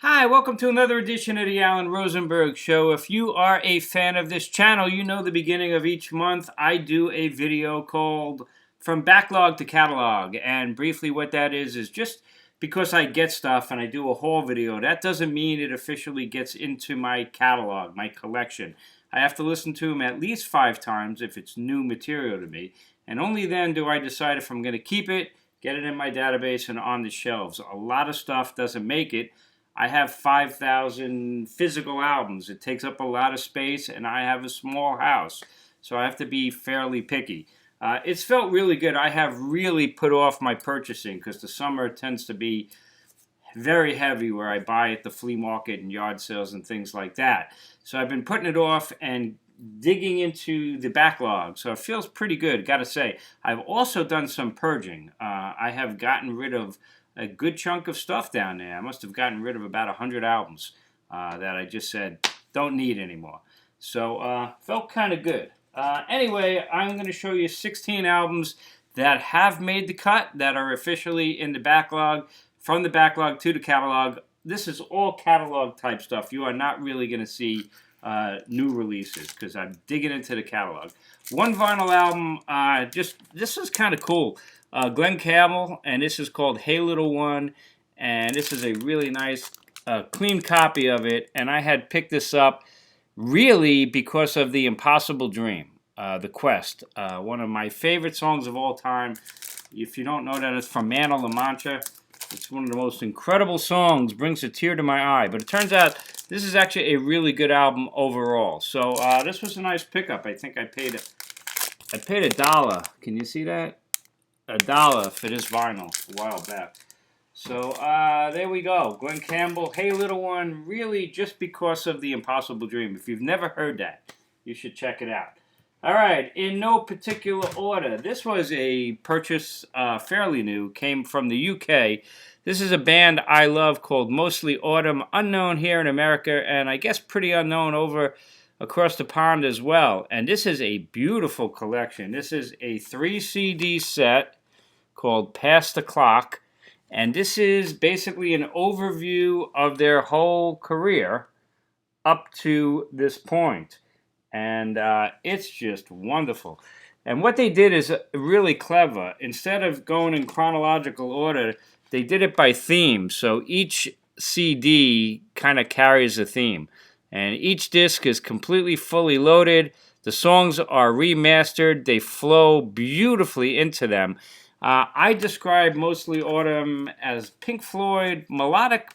Hi, welcome to another edition of the Alan Rosenberg Show. If you are a fan of this channel, you know the beginning of each month I do a video called From Backlog to Catalog. And briefly what that is just because I get stuff and I do a haul video, that doesn't mean it officially gets into my catalog, my collection. I have to listen to them at least 5 times if it's new material to me. And only then do I decide if I'm going to keep it, get it in my database, and on the shelves. A lot of stuff doesn't make it. I have 5,000 physical albums. It takes up a lot of space, and I have a small house, so I have to be fairly picky. It's felt really good. I have really put off my purchasing because the summer tends to be very heavy where I buy at the flea market and yard sales and things like that. So I've been putting it off and digging into the backlog. So it feels pretty good, gotta say. I've also done some purging. I have gotten rid of a good chunk of stuff down there. I must have gotten rid of about 100 albums that I just said don't need anymore. So felt kind of good. Anyway, I'm going to show you 16 albums that have made the cut, that are officially in the backlog, from the backlog to the catalog. This is all catalog type stuff. You are not really going to see new releases because I'm digging into the catalog. One vinyl album, this is kind of cool. Glenn Campbell, and this is called Hey Little One, and this is a really nice clean copy of it, and I had picked this up really because of The Impossible Dream, The Quest, one of my favorite songs of all time. If you don't know that, it's from Man of La Mancha. It's one of the most incredible songs, brings a tear to my eye, but it turns out this is actually a really good album overall. So this was a nice pickup. I think I paid $1. Can you see that? $1 for this vinyl a while back. So there we go. Glenn Campbell, Hey Little One, really just because of The Impossible Dream. If you've never heard that, you should check it out. All right, in no particular order. This was a purchase fairly new, came from the UK. This is a band I love called Mostly Autumn, unknown here in America, and I guess pretty unknown over across the pond as well. And this is a beautiful collection. This is a 3 CD set called Past the Clock, and this is basically an overview of their whole career up to this point, and it's just wonderful. And what they did is really clever. Instead of going in chronological order, they did it by theme, so each CD kind of carries a theme, and each disc is completely fully loaded. The songs are remastered. They flow beautifully into them. I describe Mostly Autumn as Pink Floyd, melodic,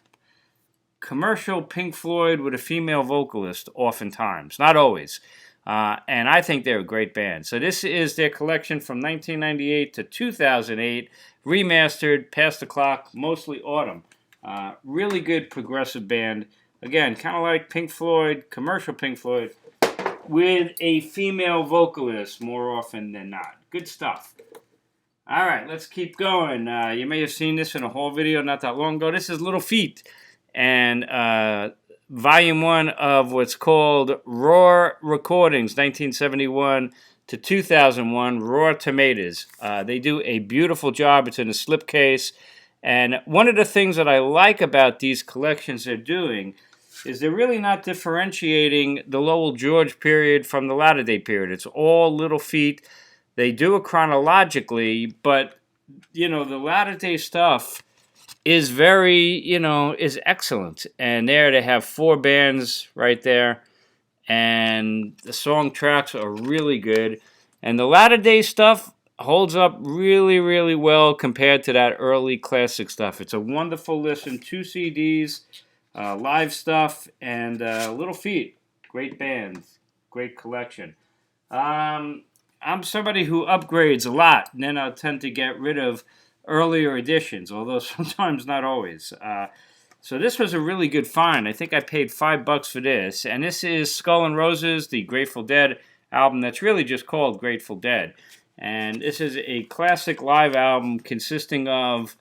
commercial Pink Floyd with a female vocalist oftentimes, not always. And I think they're a great band. So this is their collection from 1998 to 2008, remastered, Past the Clock, Mostly Autumn. Really good progressive band. Again, kind of like Pink Floyd, commercial Pink Floyd, with a female vocalist more often than not. Good stuff. All right, let's keep going. You may have seen this in a whole video not that long ago. This is Little Feat, and Volume 1 of what's called Raw Recordings, 1971 to 2001, Raw Tomatoes. They do a beautiful job. It's in a slipcase. And one of the things that I like about these collections they're doing is they're really not differentiating the Lowell George period from the latter day period. It's all Little Feat. They do it chronologically, but, the latter day stuff is is excellent. And there they have 4 bands right there, and the song tracks are really good. And the latter day stuff holds up really, really well compared to that early classic stuff. It's a wonderful listen. 2 CDs, live stuff, and Little Feat. Great bands, great collection. I'm somebody who upgrades a lot, and then I'll tend to get rid of earlier editions, although sometimes not always. So this was a really good find. I think I paid $5 for this, and this is Skull and Roses, the Grateful Dead album that's really just called Grateful Dead. And this is a classic live album consisting of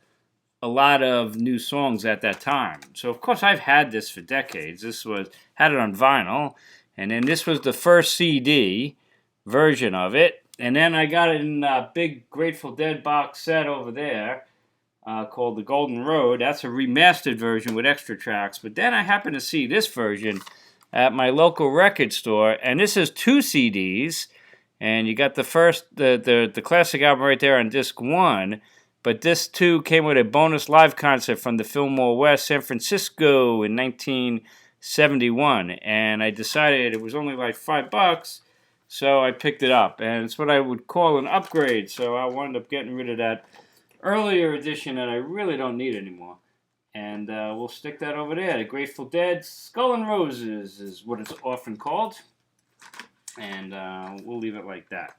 a lot of new songs at that time. So of course I've had this for decades. Had it on vinyl, and then this was the first CD version of it, and then I got it in a big Grateful Dead box set over there, called The Golden Road. That's a remastered version with extra tracks. But then I happened to see this version at my local record store, and this is 2 CDs, and you got the classic album right there on disc 1, but this 2 came with a bonus live concert from the Fillmore West, San Francisco in 1971, and I decided it was only like $5, so I picked it up, and it's what I would call an upgrade, so I wound up getting rid of that earlier edition that I really don't need anymore. And we'll stick that over there. The Grateful Dead Skull and Roses is what it's often called. And we'll leave it like that.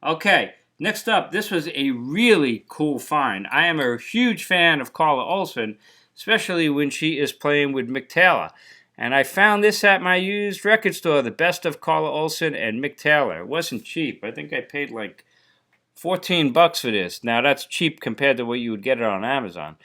Okay, next up, this was a really cool find. I am a huge fan of Carla Olsen, especially when she is playing with Mick Taylor. And I found this at my used record store, the best of Carla Olsen and Mick Taylor. It wasn't cheap. I think I paid like $14 for this. Now, that's cheap compared to what you would get it on Amazon.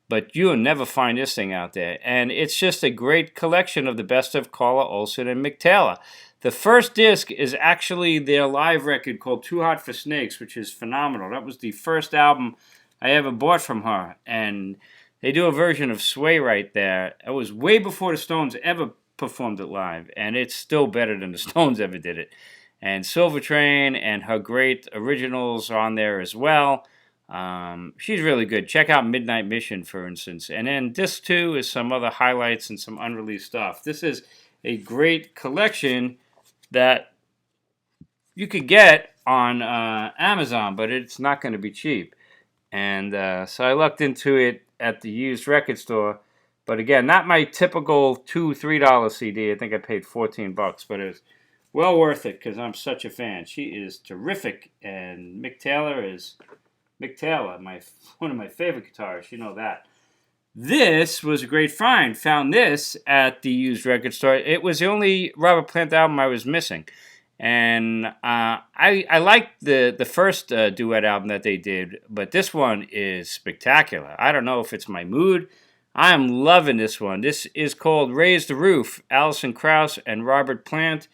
But you'll never find this thing out there. And it's just a great collection of the best of Carla Olsen and Mick Taylor. The first disc is actually their live record called Too Hot for Snakes, which is phenomenal. That was the first album I ever bought from her. And they do a version of Sway right there. It was way before the Stones ever performed it live. And it's still better than the Stones ever did it. And Silver Train and her great originals are on there as well. She's really good. Check out Midnight Mission, for instance. And then disc 2 is some other highlights and some unreleased stuff. This is a great collection that you could get on Amazon, but it's not going to be cheap. And so I looked into it at the used record store. But again, not my typical $2-3 CD. I think I paid $14, but it was well worth it because I'm such a fan. She is terrific, and Mick Taylor is Mick Taylor, one of my favorite guitarists. You know that. This was a great find. Found this at the used record store. It was the only Robert Plant album I was missing. And I liked the first duet album that they did, but this one is spectacular. I don't know if it's my mood. I am loving this one. This is called Raise the Roof, Allison, Krauss, and Robert Plant.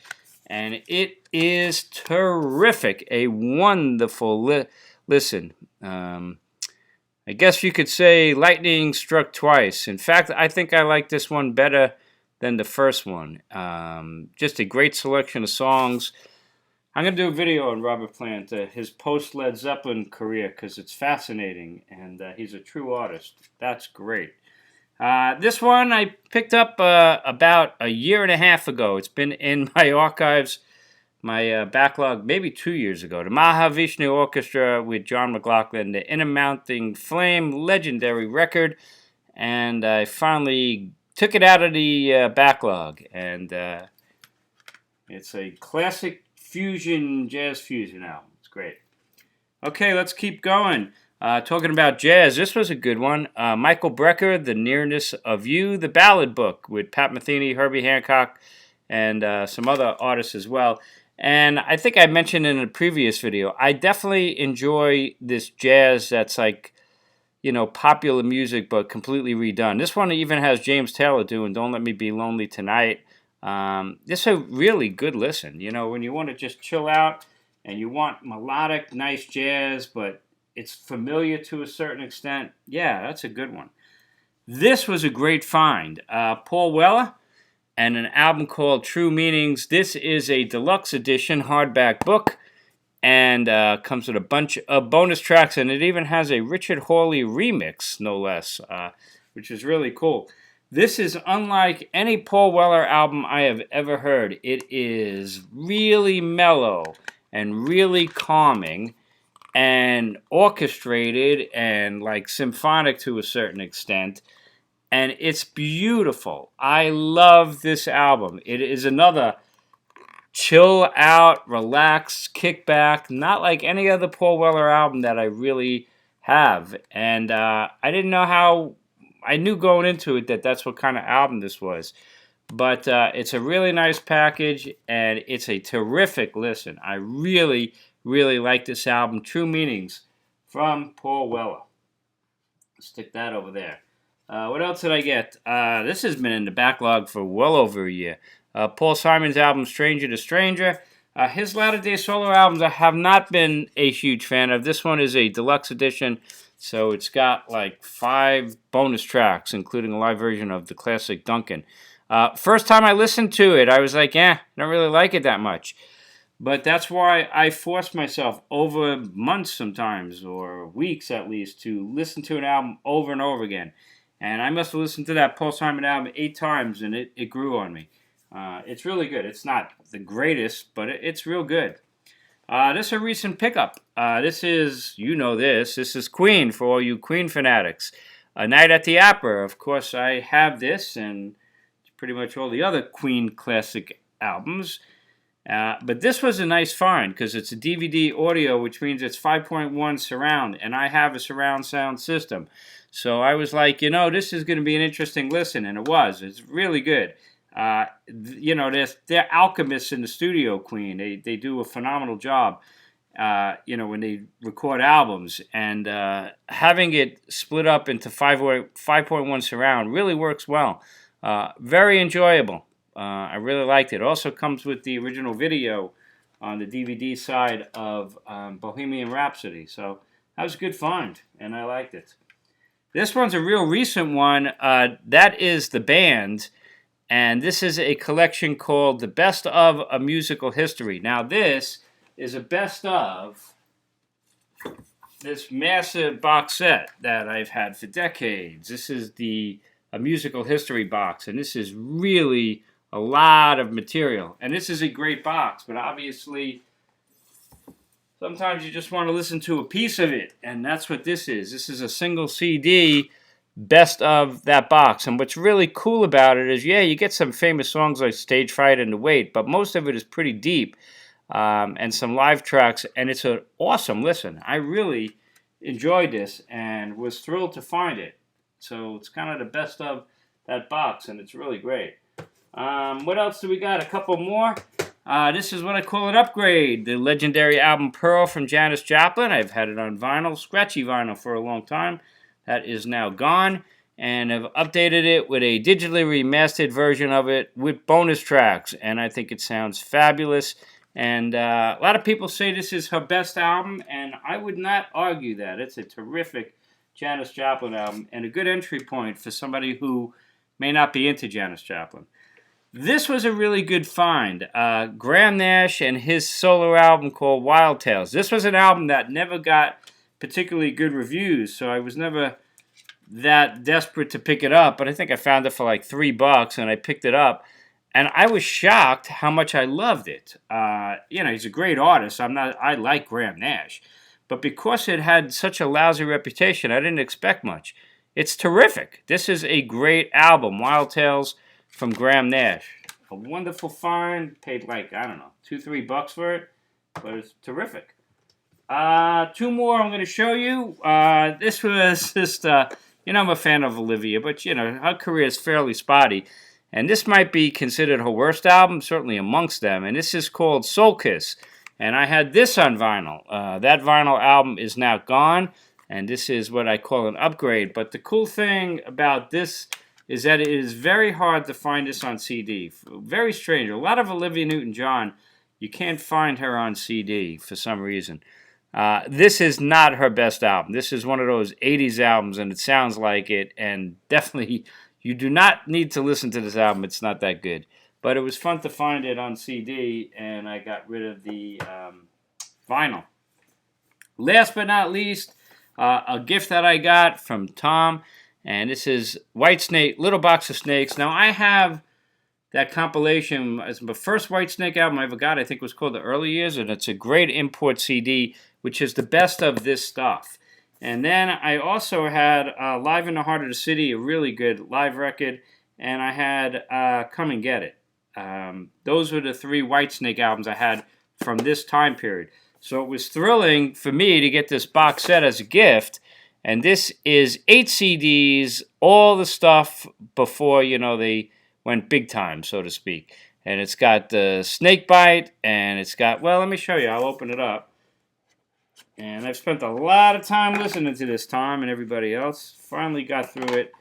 And it is terrific. A wonderful listen. I guess you could say lightning struck twice. In fact, I think I like this one better than the first one. Just a great selection of songs. I'm going to do a video on Robert Plant, his post-Led Zeppelin career, because it's fascinating, and he's a true artist. That's great. This one I picked up about a year and a half ago. It's been in my archives, my backlog, maybe 2 years ago. The Mahav Vishnu Orchestra with John McLaughlin, the Inner Mounting Flame legendary record. And I finally took it out of the backlog. And it's a classic jazz fusion album. It's great. Okay, let's keep going. Talking about jazz, this was a good one. Michael Brecker, The Nearness of You, the ballad book with Pat Metheny, Herbie Hancock, and some other artists as well. And I think I mentioned in a previous video, I definitely enjoy this jazz that's like, you know, popular music but completely redone. This one even has James Taylor doing Don't Let Me Be Lonely Tonight. This is a really good listen. You know, when you want to just chill out and you want melodic, nice jazz, but it's familiar to a certain extent. Yeah, that's a good one. This was a great find. Paul Weller and an album called True Meanings. This is a deluxe edition hardback book and comes with a bunch of bonus tracks, and it even has a Richard Hawley remix, no less, which is really cool. This is unlike any Paul Weller album I have ever heard. It is really mellow and really calming and orchestrated and like symphonic to a certain extent. And it's beautiful. I love this album. It is another chill out, relax, kick back, not like any other Paul Weller album that I really have. And I didn't know how, I knew going into it that that's what kind of album this was. But it's a really nice package, and it's a terrific listen. I really, really like this album, True Meanings, from Paul Weller. Stick that over there. What else did I get? This has been in the backlog for well over a year. Paul Simon's album, Stranger to Stranger. His latter-day solo albums I have not been a huge fan of. This one is a deluxe edition, So it's got like 5 bonus tracks, including a live version of the classic Duncan. First time I listened to it, I was like, I don't really like it that much. But that's why I force myself over months sometimes, or weeks at least, to listen to an album over and over again. And I must have listened to that Paul Simon album 8 times, and it grew on me. It's really good. It's not the greatest, but it's real good. This is a recent pickup. This is, this is Queen for all you Queen fanatics. A Night at the Opera. Of course, I have this and pretty much all the other Queen classic albums. But this was a nice find because it's a DVD audio, which means it's 5.1 surround, and I have a surround sound system. So I was like, this is going to be an interesting listen, and it was. It's really good. They're alchemists in the studio, Queen. They do a phenomenal job, when they record albums. And having it split up into 5.1 surround really works well. Very enjoyable. I really liked it. It also comes with the original video on the DVD side of Bohemian Rhapsody. So that was a good find, and I liked it. This one's a real recent one. That is The Band. And this is a collection called The Best of a Musical History. Now this is a best of this massive box set that I've had for decades. This is a musical history box, and this is really a lot of material. And this is a great box, but obviously sometimes you just want to listen to a piece of it, and that's what this is. This is a single CD best of that box. And what's really cool about it is, you get some famous songs like Stage Fright and The Wait, but most of it is pretty deep, and some live tracks, and it's an awesome listen. I really enjoyed this and was thrilled to find it. So it's kind of the best of that box, and it's really great. What else do we got? A couple more. This is what I call an upgrade. The legendary album Pearl from Janis Joplin. I've had it on vinyl, scratchy vinyl, for a long time. That is now gone, and I've updated it with a digitally remastered version of it with bonus tracks, and I think it sounds fabulous. And a lot of people say this is her best album, and I would not argue that. It's a terrific Janis Joplin album, and a good entry point for somebody who may not be into Janis Joplin. This was a really good find. Graham Nash and his solo album called Wild Tales. This was an album that never got particularly good reviews, so I was never that desperate to pick it up, but I think I found it for like $3, and I picked it up, and I was shocked how much I loved it. He's a great artist. I like Graham Nash, but because it had such a lousy reputation, I didn't expect much. It's terrific. This is a great album, Wild Tales from Graham Nash. A wonderful find. Paid like, $2-3 for it, but it's terrific. 2 more I'm going to show you. This was just, I'm a fan of Olivia, but, her career is fairly spotty. And this might be considered her worst album, certainly amongst them. And this is called Soul Kiss. And I had this on vinyl. That vinyl album is now gone, and this is what I call an upgrade. But the cool thing about this is that it is very hard to find this on CD. Very strange. A lot of Olivia Newton-John, you can't find her on CD for some reason. This is not her best album. This is one of those 80s albums, and it sounds like it, and definitely you do not need to listen to this album. It's not that good. But it was fun to find it on CD, and I got rid of the vinyl. Last but not least, a gift that I got from Tom, and this is Whitesnake, Little Box of Snakes. Now, I have that compilation. It's my first Whitesnake album I ever got. I think it was called The Early Years, and it's a great import CD, which is the best of this stuff. And then I also had Live in the Heart of the City, a really good live record, and I had Come and Get It. Those were the 3 Whitesnake albums I had from this time period. So it was thrilling for me to get this box set as a gift, and this is 8 CDs, all the stuff before, they went big time, so to speak. And it's got the Snake Bite, and it's got, let me show you. I'll open it up. And I've spent a lot of time listening to this, Tom and everybody else. Finally got through it.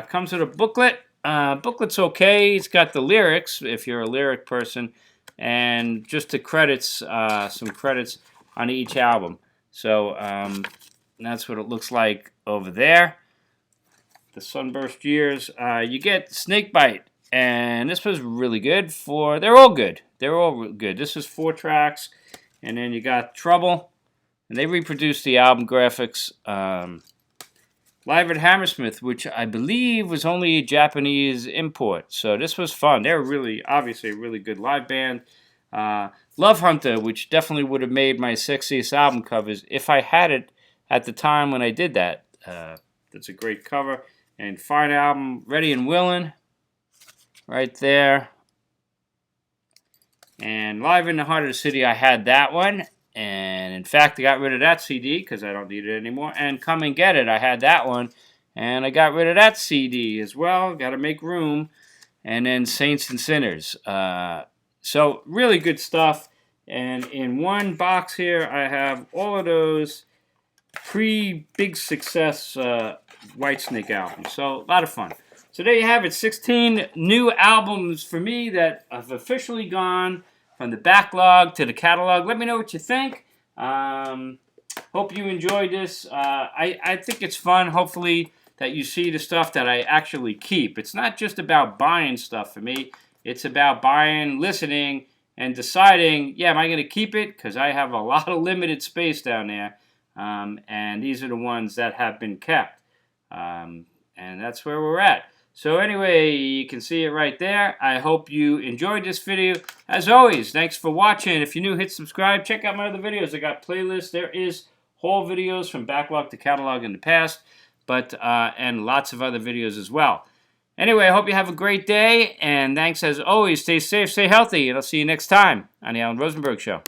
Comes with a booklet. Booklet's okay. It's got the lyrics, if you're a lyric person, and just the credits, some credits on each album. So And that's what it looks like over there. The Sunburst Years. You get Snakebite. And this was really good for... They're all good. They're all good. This is 4 tracks. And then you got Trouble. And they reproduced the album graphics. Live at Hammersmith, which I believe was only a Japanese import. So this was fun. They're really, obviously, a really good live band. Love Hunter, which definitely would have made my sexiest album covers if I had it at the time when I did that. That's a great cover. And fine album, Ready and Willin', right there. And Live in the Heart of the City, I had that one. And in fact, I got rid of that CD because I don't need it anymore. And Come and Get It, I had that one. And I got rid of that CD as well. Got to make room. And then Saints and Sinners. So really good stuff. And in one box here, I have all of those pre-Big Success Whitesnake albums. So a lot of fun. So there you have it. 16 new albums for me that have officially gone from the backlog to the catalog. Let me know what you think. Hope you enjoyed this. I think it's fun, hopefully, that you see the stuff that I actually keep. It's not just about buying stuff for me. It's about buying, listening, and deciding, yeah, am I going to keep it? Because I have a lot of limited space down there. And these are the ones that have been kept. And that's where we're at. So anyway, you can see it right there. I hope you enjoyed this video. As always, thanks for watching. If you're new, hit subscribe. Check out my other videos. I got playlists. There is whole videos from backlog to catalog in the past, but and lots of other videos as well. Anyway, I hope you have a great day, and thanks as always. Stay safe, stay healthy, and I'll see you next time on the Alan Rosenberg Show.